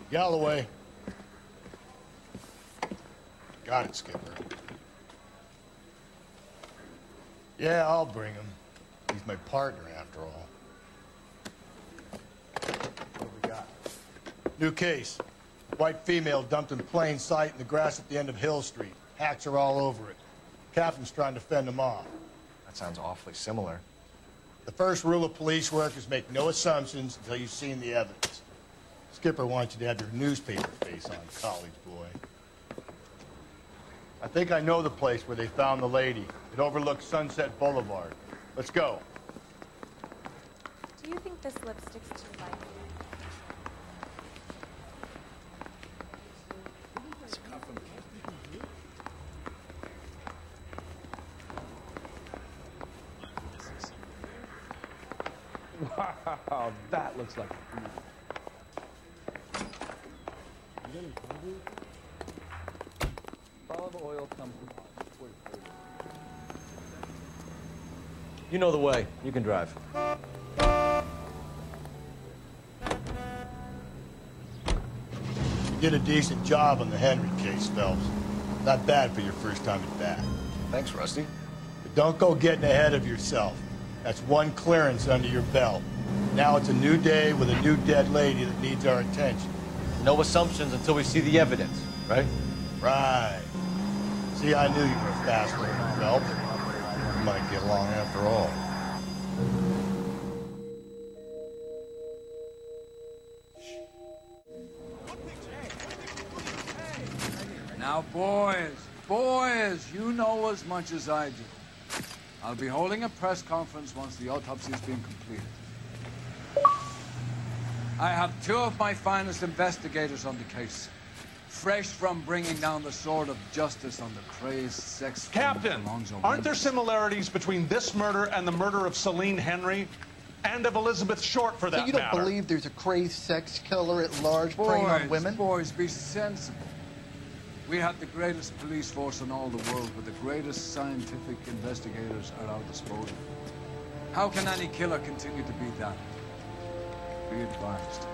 Galloway. Got it, Skipper. Yeah, I'll bring him. He's my partner, after all. What we got? New case. White female dumped in plain sight in the grass at the end of Hill Street. Hacks are all over it. Captain's trying to fend them off. That sounds awfully similar. The first rule of police work is make no assumptions until you've seen the evidence. Skipper wants you to have your newspaper face on, college boy. I think I know the place where they found the lady. It overlooks Sunset Boulevard. Let's go. Do you think this lipstick's too light? Wow, that looks like a Follow the oil company. You know the way. You can drive. You did a decent job on the Henry case, Phelps. Not bad for your first time at bat. Thanks, Rusty. But don't go getting ahead of yourself. That's one clearance under your belt. Now it's a new day with a new dead lady that needs our attention. No assumptions until we see the evidence, right? Right. See, I knew you were a fast learner, Phelps. We might get along after all. Now, boys, you know as much as I do. I'll be holding a press conference once the autopsy has been completed. I have two of my finest investigators on the case, fresh from bringing down the sword of justice on the crazed sex... Captain, aren't there similarities between this murder and the murder of Celine Henry? And of Elizabeth Short, for that matter? So you don't believe there's a crazed sex killer at large preying on women? Boys, be sensible. We have the greatest police force in all the world, but the greatest scientific investigators at our disposal. How can any killer continue to be that? Be advised.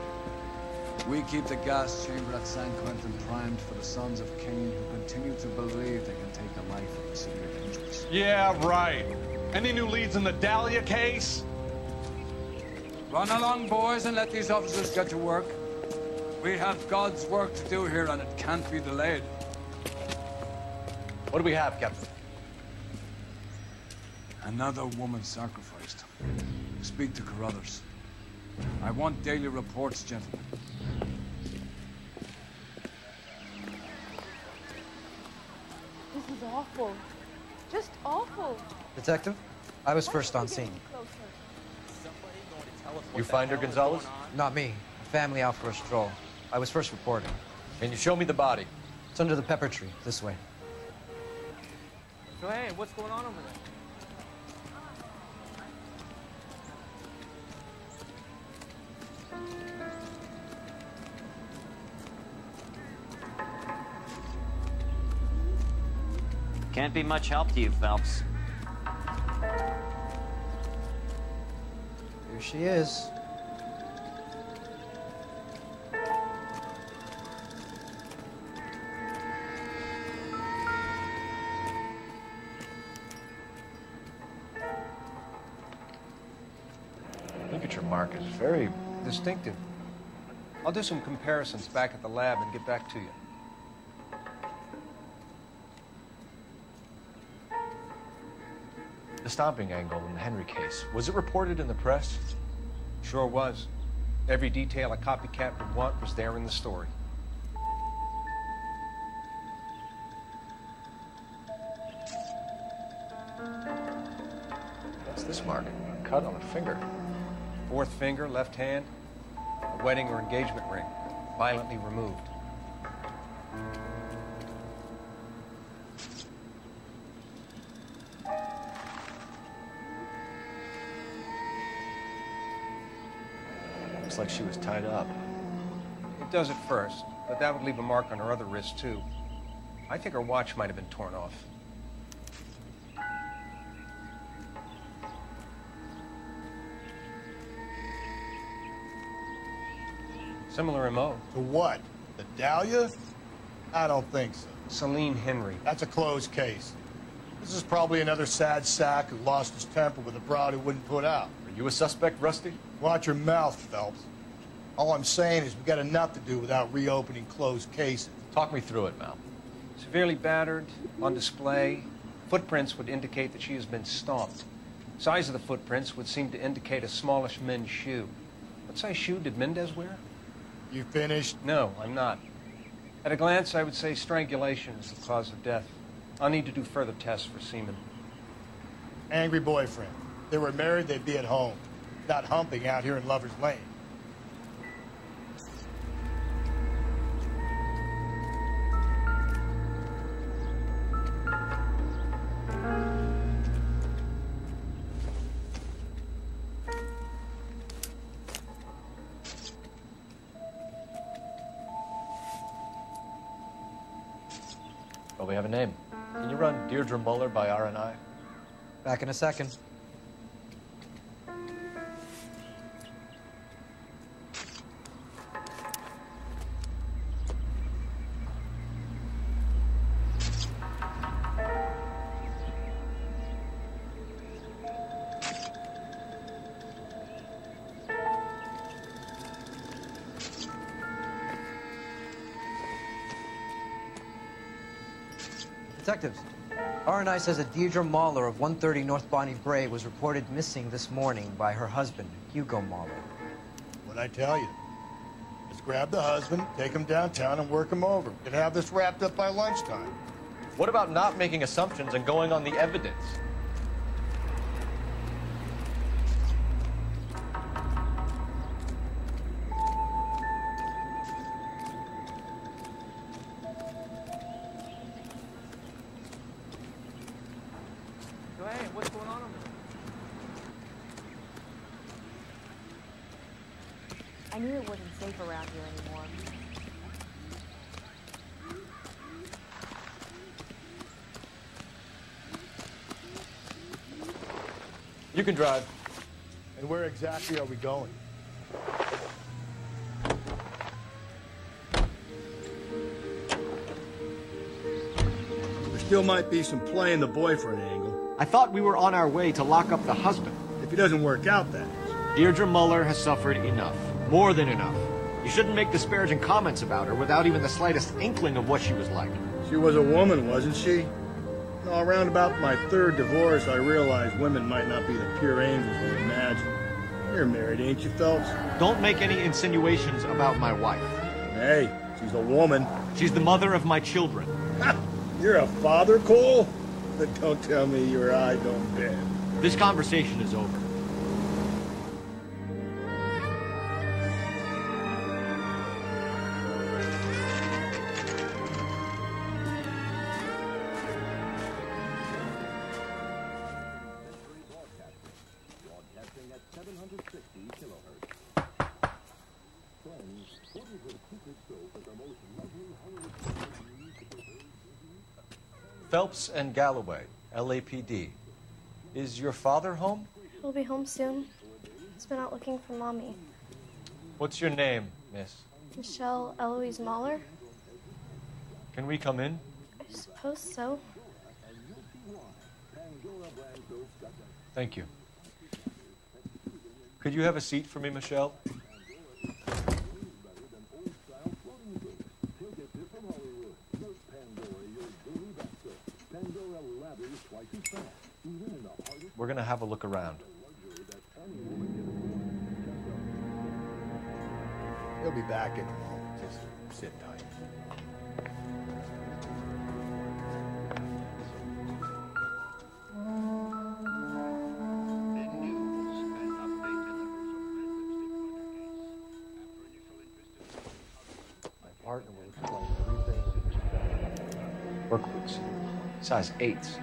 We keep the gas chamber at San Quentin primed for the sons of Cain who continue to believe they can take the life of the city of angels. Yeah, right. Any new leads in the Dahlia case? Run along, boys, and let these officers get to work. We have God's work to do here, and it can't be delayed. What do we have, Captain? Another woman sacrificed. Speak to Carruthers. I want daily reports, gentlemen. This is awful. Just awful. Detective, I was first on scene. You find her, Gonzalez? Not me. A family out for a stroll. I was first reported. Can you show me the body? It's under the pepper tree, this way. So, hey, what's going on over there? Can't be much help to you, Phelps. Here she is. Look at your mark. It's very distinctive. I'll do some comparisons back at the lab and get back to you. The stomping angle in the Henry case. Was it reported in the press? Sure was. Every detail a copycat would want was there in the story. What's this mark? A cut on a finger. Fourth finger, left hand. A wedding or engagement ring. Violently removed. Looks like she was tied up. It does at first, but that would leave a mark on her other wrist, too. I think her watch might have been torn off. Similar MO. To what? The Dahlia? I don't think so. Celine Henry. That's a closed case. This is probably another sad sack who lost his temper with a broad who wouldn't put out. Are you a suspect, Rusty? Watch your mouth, Phelps. All I'm saying is we got enough to do without reopening closed cases. Talk me through it, Mal. Severely battered, on display. Footprints would indicate that she has been stomped. Size of the footprints would seem to indicate a smallish men's shoe. What size shoe did Mendez wear? You finished? No, I'm not. At a glance, I would say strangulation is the cause of death. I'll need to do further tests for semen. Angry boyfriend. If they were married, they'd be at home. Not humping out here in Lover's Lane. Well, we have a name. Can you run Deirdre Muller by RNI? Back in a second. Detectives, RNI says that Deirdre Mahler of 130 North Bonnie Bray was reported missing this morning by her husband, Hugo Mahler. What'd I tell you? Let's grab the husband, take him downtown, and work him over. We could have this wrapped up by lunchtime. What about not making assumptions and going on the evidence? Hey, what's going on over there? I knew it wasn't safe around here anymore. You can drive. And where exactly are we going? There still might be some play in the boyfriend angle. I thought we were on our way to lock up the husband. If he doesn't work out, that is. Deirdre Muller has suffered enough. More than enough. You shouldn't make disparaging comments about her without even the slightest inkling of what she was like. She was a woman, wasn't she? No, around about my third divorce, I realized women might not be the pure angels we imagine. You're married, ain't you, Phelps? Don't make any insinuations about my wife. Hey, she's a woman. She's the mother of my children. You're a father, Cole? But don't tell me your eye don't bend. This conversation is over. Phelps and Galloway, LAPD. Is your father home? He'll be home soon. He's been out looking for Mommy. What's your name, miss? Michelle Eloise Mahler? Can we come in? I suppose so. Thank you. Could you have a seat for me, Michelle? We're gonna have a look around. He'll be back in a moment. Just sit tight. My partner will explain everything. Work boots, size 8s.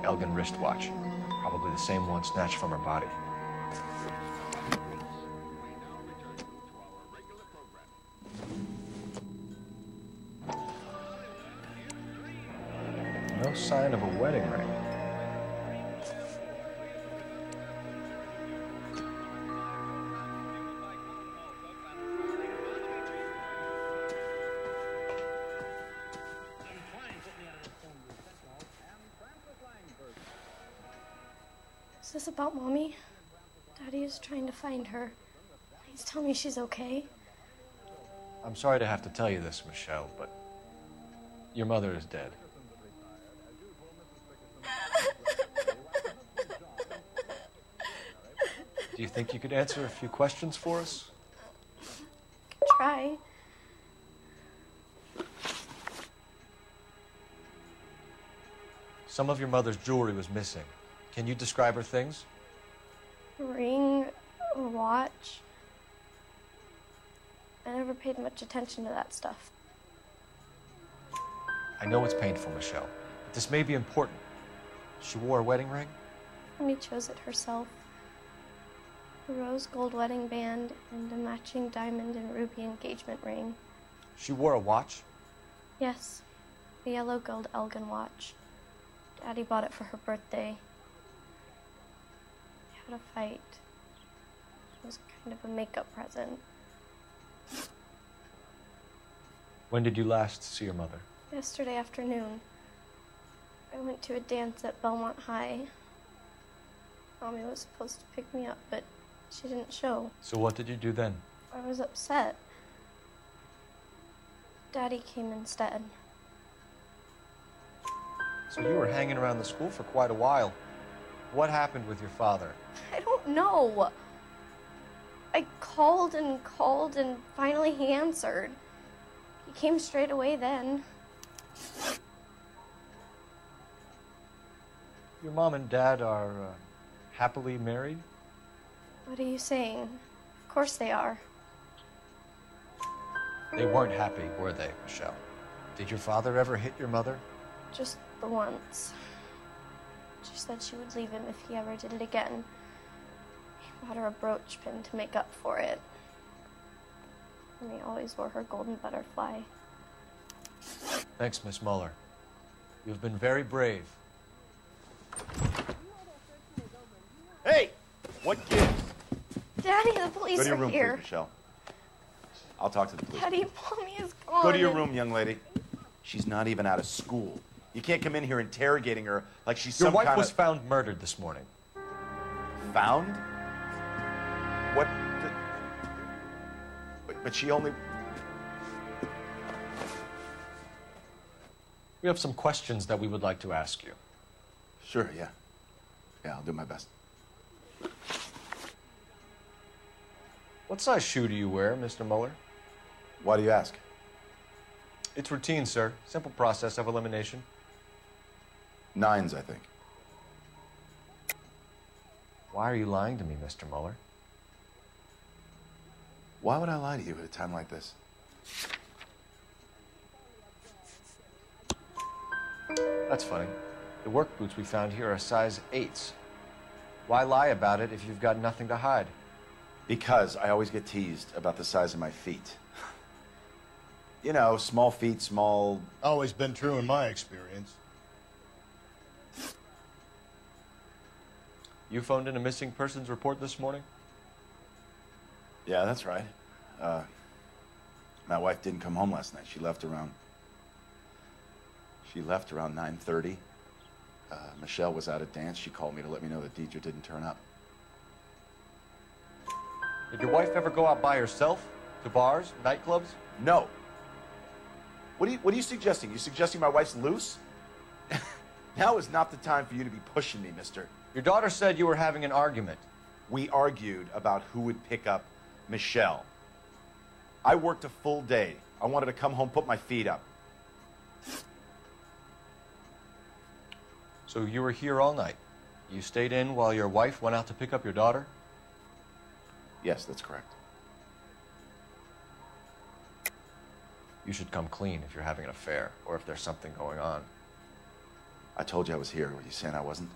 Elgin wristwatch. Probably the same one snatched from her body. sign of a wedding ring. Is this about Mommy? Daddy is trying to find her. Please tell me she's okay. I'm sorry to have to tell you this, Michelle, but your mother is dead. Do you think you could answer a few questions for us? Try. Some of your mother's jewelry was missing. Can you describe her things? A ring, a watch. I never paid much attention to that stuff. I know it's painful, Michelle, but this may be important. She wore a wedding ring? Mommy chose it herself. A rose gold wedding band and a matching diamond and ruby engagement ring. She wore a watch? Yes, a yellow gold Elgin watch. Daddy bought it for her birthday. We had a fight. It was kind of a makeup present. When did you last see your mother? Yesterday afternoon. I went to a dance at Belmont High. Mommy was supposed to pick me up, but she didn't show. So what did you do then? I was upset. Daddy came instead. So you were hanging around the school for quite a while. What happened with your father? I don't know. I called and finally he answered. He came straight away then. Your mom and dad are happily married? What are you saying? Of course they are. They weren't happy, were they, Michelle? Did your father ever hit your mother? Just the once. She said she would leave him if he ever did it again. He bought her a brooch pin to make up for it. And he always wore her golden butterfly. Thanks, Miss Muller. You've been very brave. Hey! What gives? Daddy, the police Go to your are room, here. please, Michelle. I'll talk to the police. Daddy, Mommy is gone. Go to your room, young lady. She's not even out of school. You can't come in here interrogating her like she's Your some wife kind was of... found murdered this morning. Found? What? But she only... We have some questions that we would like to ask you. Sure, yeah. Yeah, I'll do my best. What size shoe do you wear, Mr. Muller? Why do you ask? It's routine, sir. Simple process of elimination. 9s, I think. Why are you lying to me, Mr. Muller? Why would I lie to you at a time like this? That's funny. The work boots we found here are size 8s. Why lie about it if you've got nothing to hide? Because I always get teased about the size of my feet. You know, small feet, small... Always been true in my experience. You phoned in a missing persons report this morning? Yeah, that's right. My wife didn't come home last night. She left around 9:30. Michelle was out at dance. She called me to let me know that Deidre didn't turn up. Did your wife ever go out by herself? To bars, nightclubs? No. What are you suggesting? You suggesting my wife's loose? Now is not the time for you to be pushing me, mister. Your daughter said you were having an argument. We argued about who would pick up Michelle. I worked a full day. I wanted to come home, put my feet up. So you were here all night. You stayed in while your wife went out to pick up your daughter? Yes, that's correct. You should come clean if you're having an affair or if there's something going on. I told you I was here. Were you saying I wasn't?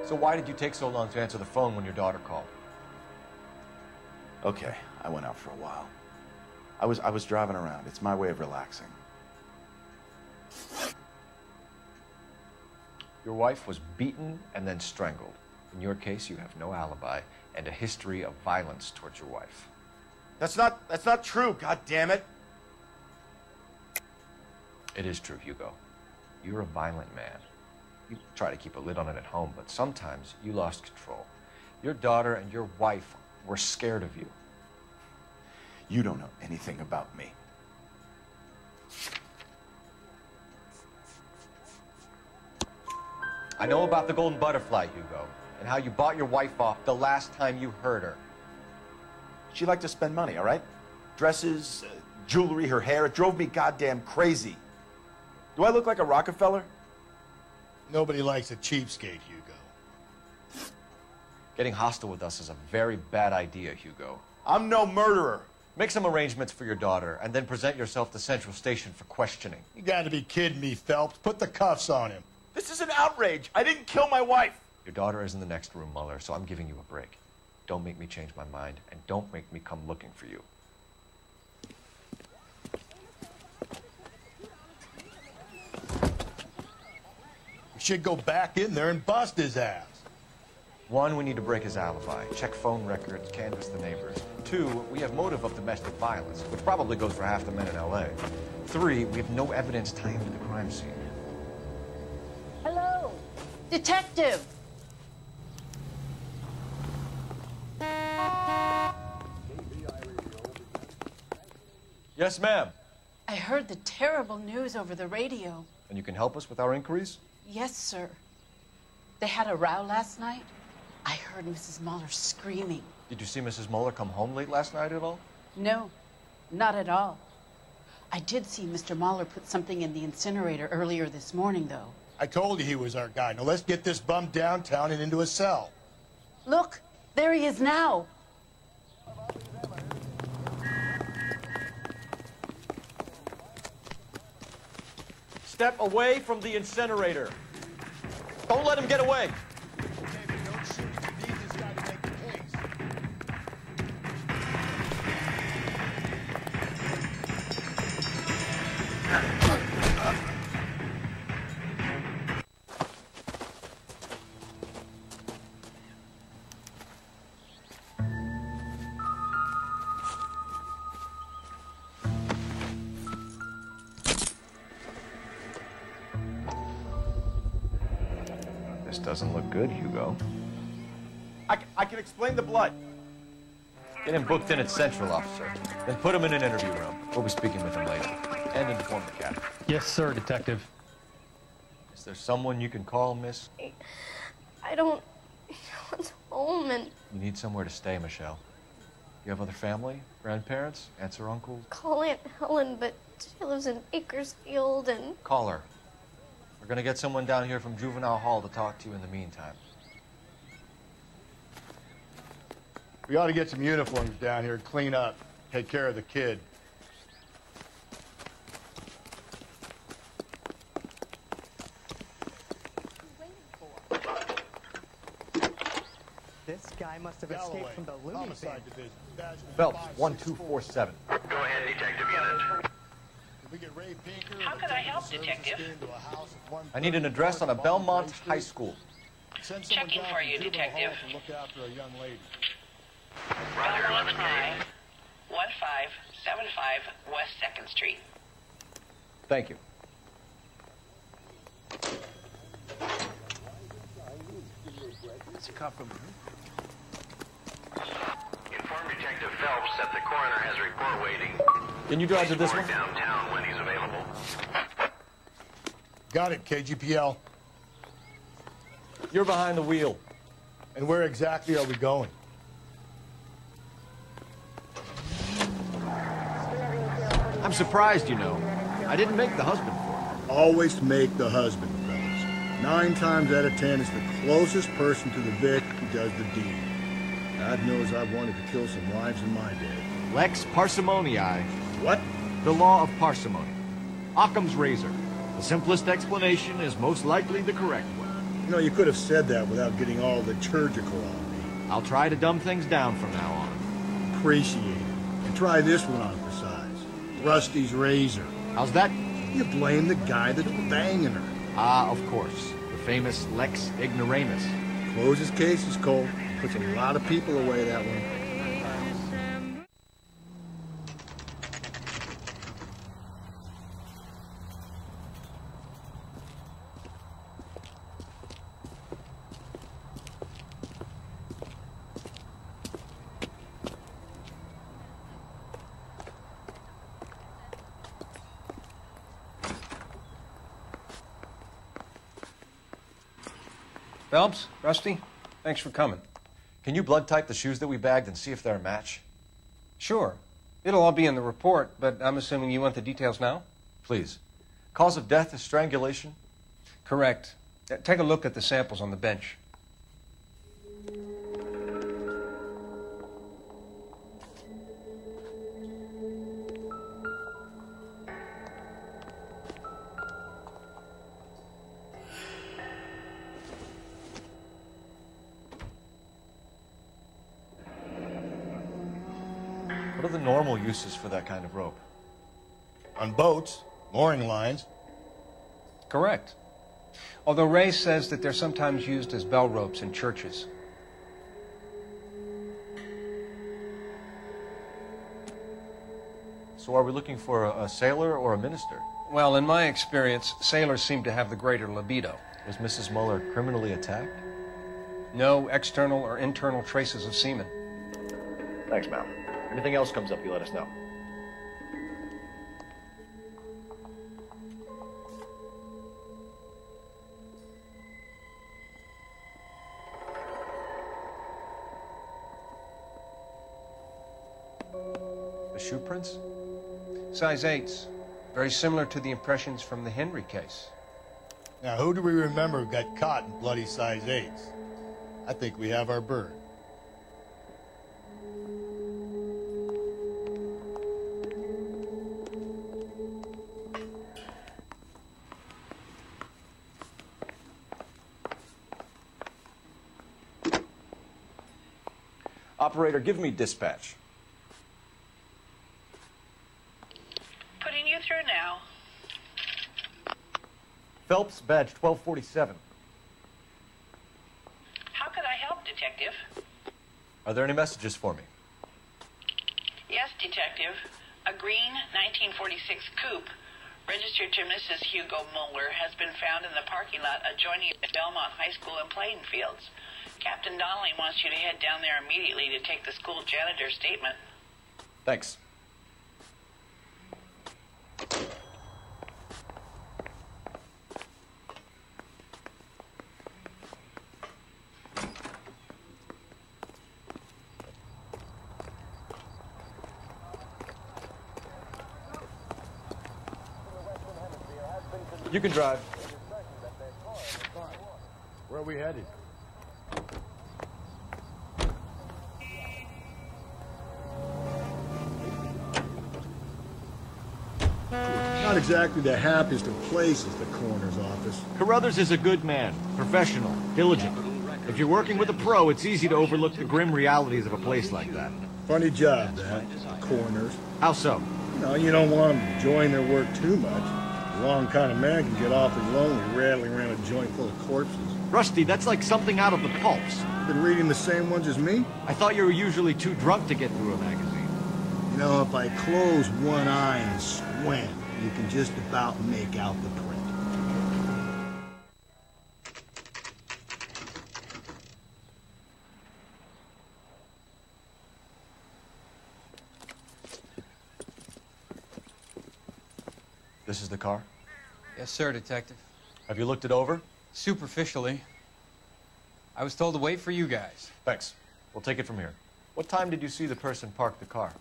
So why did you take so long to answer the phone when your daughter called? Okay, I went out for a while. I was driving around. It's my way of relaxing. Your wife was beaten and then strangled. In your case, you have no alibi and a history of violence towards your wife. That's not true, God damn it. It is true, Hugo. You're a violent man. You try to keep a lid on it at home, but sometimes you lost control. Your daughter and your wife were scared of you. You don't know anything about me. I know about the golden butterfly, Hugo, and how you bought your wife off the last time you heard her. She liked to spend money, all right? Dresses, jewelry, her hair. It drove me goddamn crazy. Do I look like a Rockefeller? Nobody likes a cheapskate, Hugo. Getting hostile with us is a very bad idea, Hugo. I'm no murderer. Make some arrangements for your daughter, and then present yourself to Central Station for questioning. You gotta be kidding me, Phelps. Put the cuffs on him. This is an outrage. I didn't kill my wife. Your daughter is in the next room, Mueller, so I'm giving you a break. Don't make me change my mind, and don't make me come looking for you. We should go back in there and bust his ass. 1, we need to break his alibi. Check phone records, canvass the neighbors. 2, we have motive of domestic violence, which probably goes for half the men in L.A. 3, we have no evidence tying him to the crime scene. Hello, detective. Yes, ma'am. I heard the terrible news over the radio. And you can help us with our inquiries? Yes, sir. They had a row last night. I heard Mrs. Mueller screaming. Did you see Mrs. Mueller come home late last night at all? No, not at all. I did see Mr. Mueller put something in the incinerator earlier this morning, though. I told you he was our guy. Now let's get this bum downtown and into a cell. Look, there he is now. Step away from the incinerator. Don't let him get away. This doesn't look good, Hugo. I can explain the blood. Get him booked in at Central, officer. Then put him in an interview room. We'll be speaking with him later. And inform the captain. Yes, sir, detective. Is there someone you can call, miss? I don't want home and You need somewhere to stay, Michelle. You have other family? Grandparents? Aunts or uncles? call Aunt Helen, but she lives in Bakersfield and Call her. We're gonna get someone down here from Juvenile Hall to talk to you in the meantime. We ought to get some uniforms down here, clean up, take care of the kid. This guy must have escaped from the loony bin. Phelps, 1247. Go ahead, detective unit. How can I help, detective? I need an address on a Belmont High School. Checking for you, detective. Look after a young lady. Belmont High, 1575 West 2nd Street. Thank you. It's a cop from Inform Detective Phelps that the coroner has a report waiting. Can you drive to this one? Downtown when he's available. Got it, KGPL. You're behind the wheel. And where exactly are we going? I'm surprised, you know. I didn't make the husband for her. Always make the husband, fellas. 9 times out of 10, it's the closest person to the Vic who does the deed. God knows I've wanted to kill some wives in my day. Lex parsimoniae. What? The law of parsimony. Occam's razor. The simplest explanation is most likely the correct one. You know, you could have said that without getting all liturgical on me. I'll try to dumb things down from now on. Appreciate it. And try this one on for size. Rusty's razor. How's that? You blame the guy that's banging her. Ah, of course. The famous Lex Ignoramus. Closes cases, Cole. Puts a lot of people away that one. Phelps, Rusty, thanks for coming. Can you blood type the shoes that we bagged and see if they're a match? Sure. It'll all be in the report, but I'm assuming you want the details now? Please. Cause of death is strangulation? Correct. Take a look at the samples on the bench. What are the normal uses for that kind of rope? On boats, mooring lines. Correct. Although Ray says that they're sometimes used as bell ropes in churches. So are we looking for a sailor or a minister? Well, in my experience, sailors seem to have the greater libido. Was Mrs. Muller criminally attacked? No external or internal traces of semen. Thanks, Mal. Anything else comes up, you let us know. The shoe prints? Size 8s. Very similar to the impressions from the Henry case. Now, who do we remember who got caught in bloody size 8s? I think we have our bird. Operator, give me dispatch. Putting you through now. Phelps, badge 1247. How could I help, Detective? Are there any messages for me? Yes, Detective. A green 1946 coupe, registered to Mrs. Hugo Muller, has been found in the parking lot adjoining the Belmont High School and playing fields. Captain Donnelly wants you to head down there immediately to take the school janitor's statement. Thanks. You can drive. Where are we headed? Not exactly the happiest of places, the coroner's office. Carruthers is a good man, professional, diligent. If you're working with a pro, it's easy to overlook the grim realities of a place like that. Funny job, that. Coroners. How so? You don't want them enjoying their work too much. The wrong kind of man can get awfully lonely rattling around a joint full of corpses. Rusty, that's like something out of the pulps. Been reading the same ones as me? I thought you were usually too drunk to get through a magazine. You know, if I close one eye and squint, you can just about make out the print. This is the car? Yes, sir, Detective. Have you looked it over? Superficially. I was told to wait for you guys. Thanks. We'll take it from here. What time did you see the person park the car?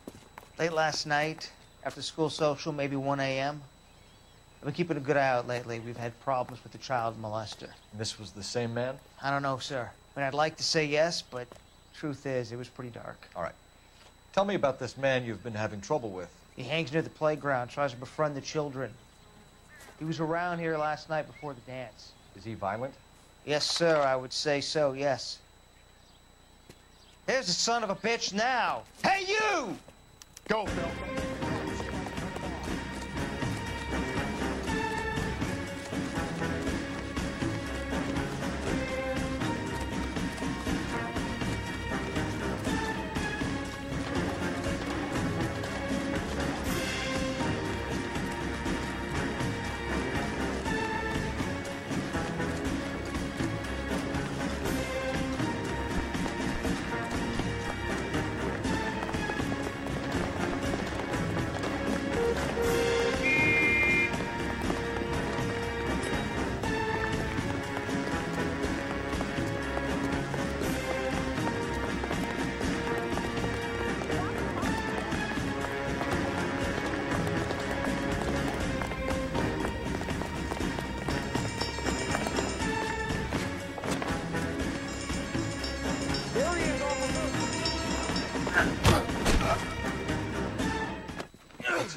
Late last night, after school social, maybe 1 a.m. I've been keeping a good eye out lately. We've had problems with the child molester. And this was the same man? I don't know, sir. I mean, I'd like to say yes, but truth is, it was pretty dark. All right. Tell me about this man you've been having trouble with. He hangs near the playground, tries to befriend the children. He was around here last night before the dance. Is he violent? Yes, sir, I would say so, yes. There's the son of a bitch now. Hey, you! Go, Phil.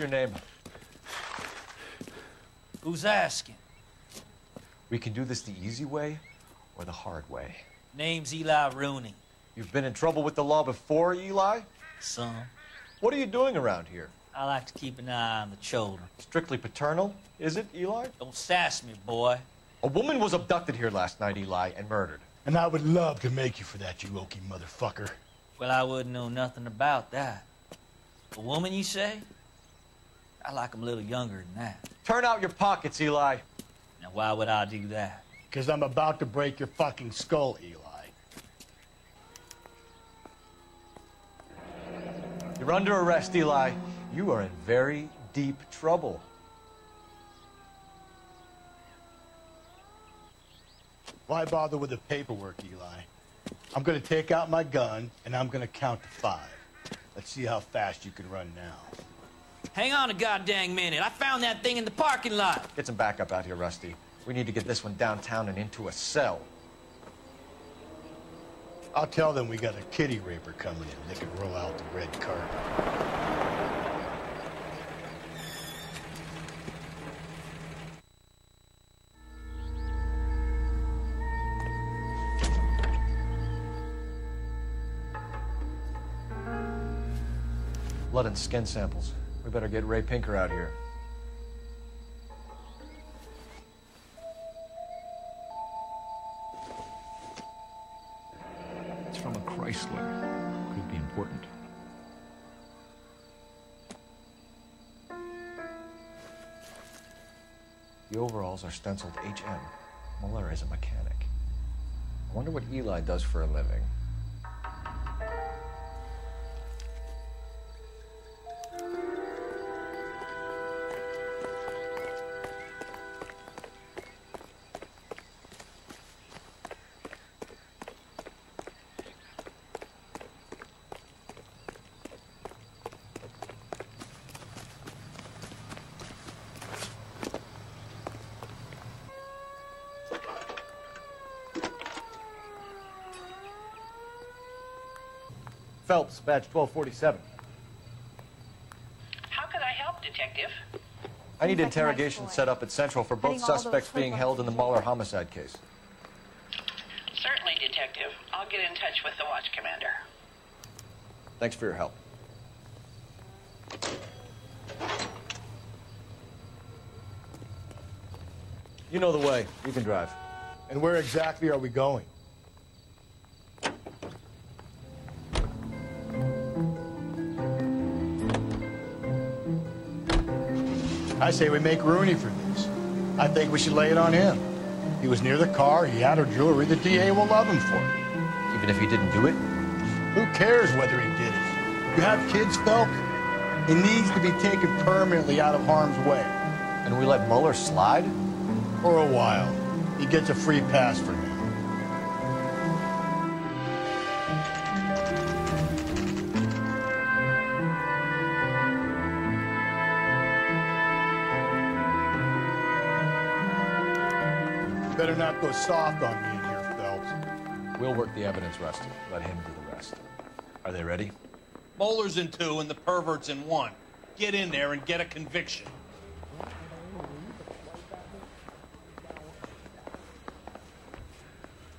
your name? Who's asking? We can do this the easy way or the hard way. Name's Eli Rooney. You've been in trouble with the law before, Eli? Some. What are you doing around here? I like to keep an eye on the children. Strictly paternal, is it, Eli? Don't sass me, boy. A woman was abducted here last night, Eli, and murdered. And I would love to make you for that, you oaky motherfucker. Well, I wouldn't know nothing about that. A woman, you say? I like 'em a little younger than that. Turn out your pockets, Eli. Now, why would I do that? Because I'm about to break your fucking skull, Eli. You're under arrest, Eli. You are in very deep trouble. Why bother with the paperwork, Eli? I'm gonna take out my gun, and I'm gonna count to 5. Let's see how fast you can run now. Hang on a goddamn minute. I found that thing in the parking lot. Get some backup out here, Rusty. We need to get this one downtown and into a cell. I'll tell them we got a kitty raper coming in. They can roll out the red carpet. Blood and skin samples. We better get Ray Pinker out here. It's from a Chrysler. Could be important. The overalls are stenciled HM. Muller is a mechanic. I wonder what Eli does for a living. Phelps, badge 1247. How could I help, Detective? I need interrogation set up at Central for both suspects being held in the Muller homicide case. Certainly, Detective. I'll get in touch with the watch commander. Thanks for your help. You know the way. You can drive. And where exactly are we going? I say we make Rooney for this. I think we should lay it on him. He was near the car, he had her jewelry, the DA will love him for it. Even if he didn't do it? Who cares whether he did it? You have kids, Phelps? He needs to be taken permanently out of harm's way. And we let Muller slide? For a while. He gets a free pass for now. Better not go soft on me in here, Phelps. We'll work the evidence, Rusty. Let him do the rest. Are they ready? Bowler's in 2 and the pervert's in 1. Get in there and get a conviction.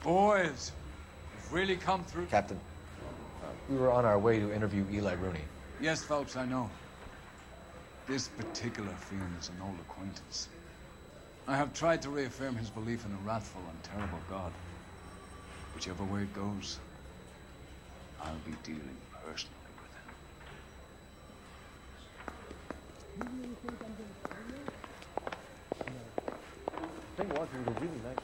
Boys, you've really come through. Captain, we were on our way to interview Eli Rooney. Yes, Phelps, I know. This particular fiend is an old acquaintance. I have tried to reaffirm his belief in a wrathful and terrible God. Whichever way it goes, I'll be dealing personally with him. I think Walker was a really nice guy.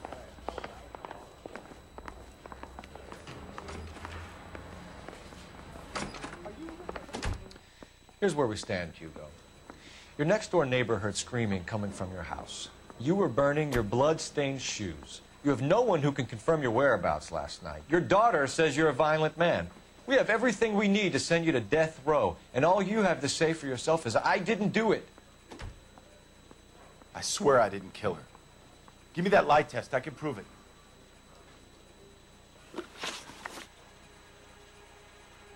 Here's where we stand, Hugo. Your next-door neighbor heard screaming coming from your house. You were burning your blood-stained shoes. You have no one who can confirm your whereabouts last night. Your daughter says you're a violent man. We have everything we need to send you to death row, and all you have to say for yourself is, I didn't do it. I swear I didn't kill her. Give me that lie test. I can prove it.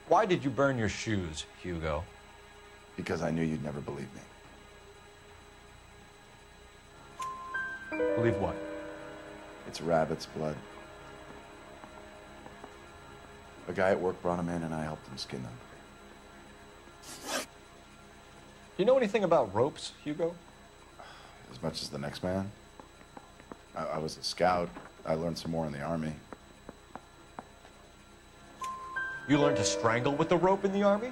Why did you burn your shoes, Hugo? Because I knew you'd never believe me. Believe what? It's rabbit's blood. A guy at work brought him in and I helped him skin them. You know anything about ropes, Hugo? As much as the next man. I was a scout. I learned some more in the Army. You learned to strangle with the rope in the Army?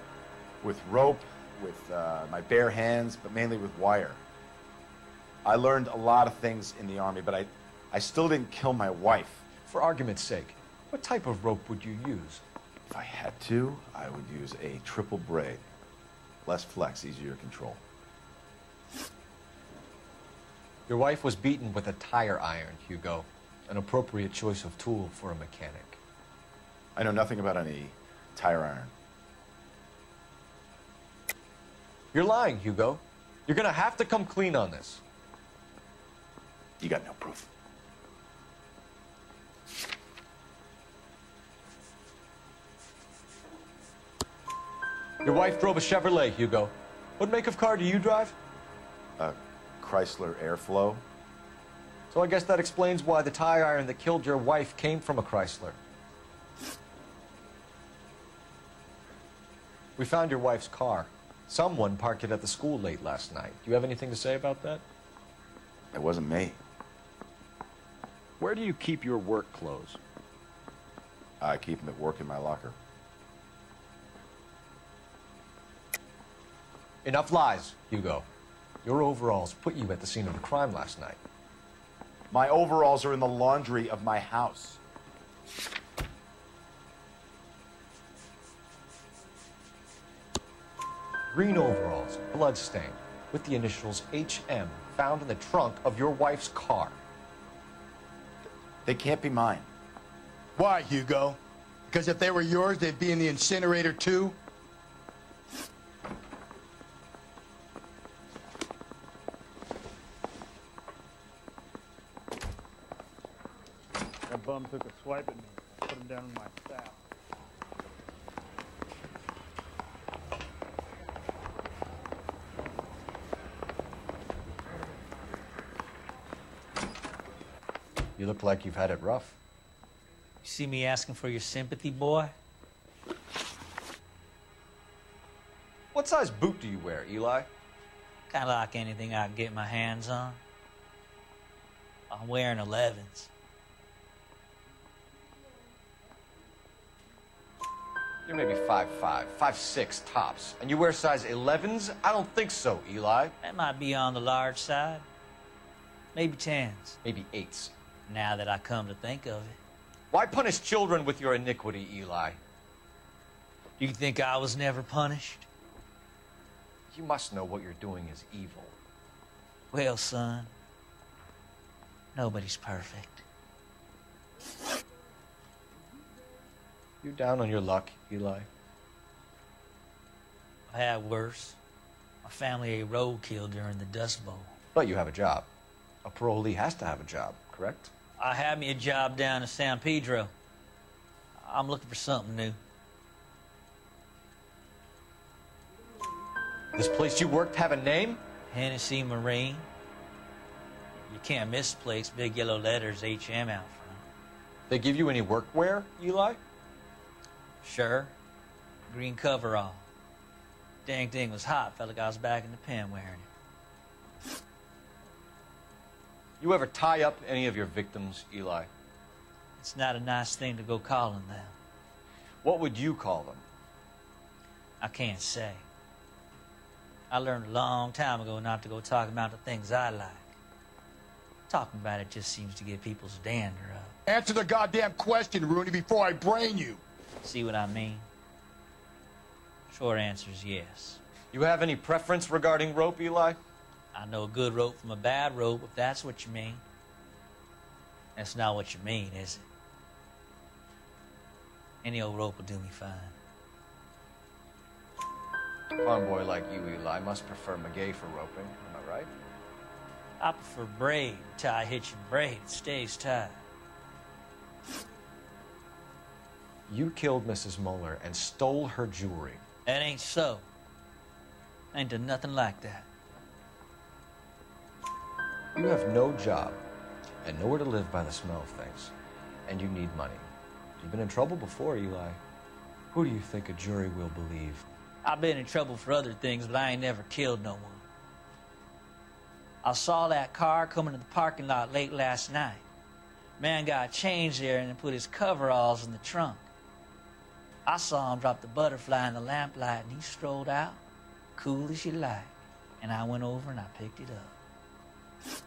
With rope, with my bare hands, but mainly with wire. I learned a lot of things in the Army, but I still didn't kill my wife. For argument's sake, what type of rope would you use? If I had to, I would use a triple braid. Less flex, easier to control. Your wife was beaten with a tire iron, Hugo. An appropriate choice of tool for a mechanic. I know nothing about any tire iron. You're lying, Hugo. You're gonna have to come clean on this. You got no proof. Your wife drove a Chevrolet, Hugo. What make of car do you drive? A Chrysler Airflow. So I guess that explains why the tire iron that killed your wife came from a Chrysler. We found your wife's car. Someone parked it at the school late last night. Do you have anything to say about that? It wasn't me. Where do you keep your work clothes? I keep them at work in my locker. Enough lies, Hugo. Your overalls put you at the scene of the crime last night. My overalls are in the laundry of my house. Green overalls, blood-stained, with the initials HM found in the trunk of your wife's car. They can't be mine. Why, Hugo? Because if they were yours, they'd be in the incinerator too? That bum took a swipe at me. Put him down in my sack. You look like you've had it rough. You see me asking for your sympathy, boy? What size boot do you wear, Eli? Kind of like anything I can get my hands on. I'm wearing 11s. You're maybe 5'5", 5'6", tops. And you wear size 11s? I don't think so, Eli. That might be on the large side. Maybe 10s. Maybe 8s. Now that I come to think of it. Why punish children with your iniquity, Eli? Do you think I was never punished? You must know what you're doing is evil. Well, son, nobody's perfect. You down on your luck, Eli? I had worse. My family ate roadkill during the Dust Bowl. But you have a job. A parolee has to have a job, correct? I had me a job down in San Pedro. I'm looking for something new. This place you worked have a name? Hennessy Marine. You can't miss the place. Big yellow letters, HM out front. They give you any workwear, Eli? Sure. Green coverall. Dang thing was hot. Felt like I was back in the pen wearing it. You ever tie up any of your victims, Eli? It's not a nice thing to go calling them. What would you call them? I can't say. I learned a long time ago not to go talking about the things I like. Talking about it just seems to get people's dander up. Answer the goddamn question, Rooney, before I brain you. See what I mean? Short answer is yes. You have any preference regarding rope, Eli? I know a good rope from a bad rope, if that's what you mean. That's not what you mean, is it? Any old rope will do me fine. A farm boy like you, Eli, must prefer Magay for roping. Am I right? I prefer braid. Tie, hitch, and braid. It stays tied. You killed Mrs. Muller and stole her jewelry. That ain't so. I ain't done nothing like that. You have no job. and nowhere to live by the smell of things. And you need money. You've been in trouble before, Eli. Who do you think a jury will believe? I've been in trouble for other things, but I ain't never killed no one. I saw that car coming to the parking lot late last night. Man got changed there and then put his coveralls in the trunk. I saw him drop the butterfly in the lamplight, and he strolled out, cool as you like. And I went over and I picked it up.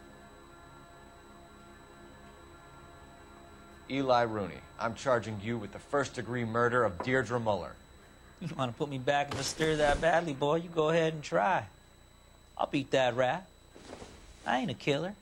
Eli Rooney, I'm charging you with the first-degree murder of Deirdre Muller. You want to put me back in the stir that badly, boy? You go ahead and try. I'll beat that rap. I ain't a killer.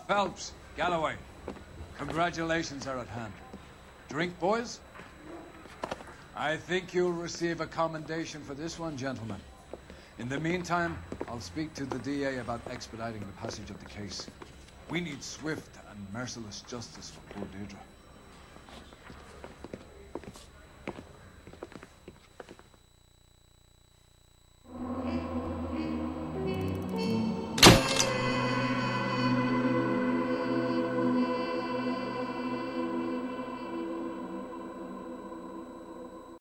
Phelps, Galloway, congratulations are at hand. Drink, boys? I think you'll receive a commendation for this one, gentlemen. In the meantime, I'll speak to the DA about expediting the passage of the case. We need swift and merciless justice for poor Deirdre.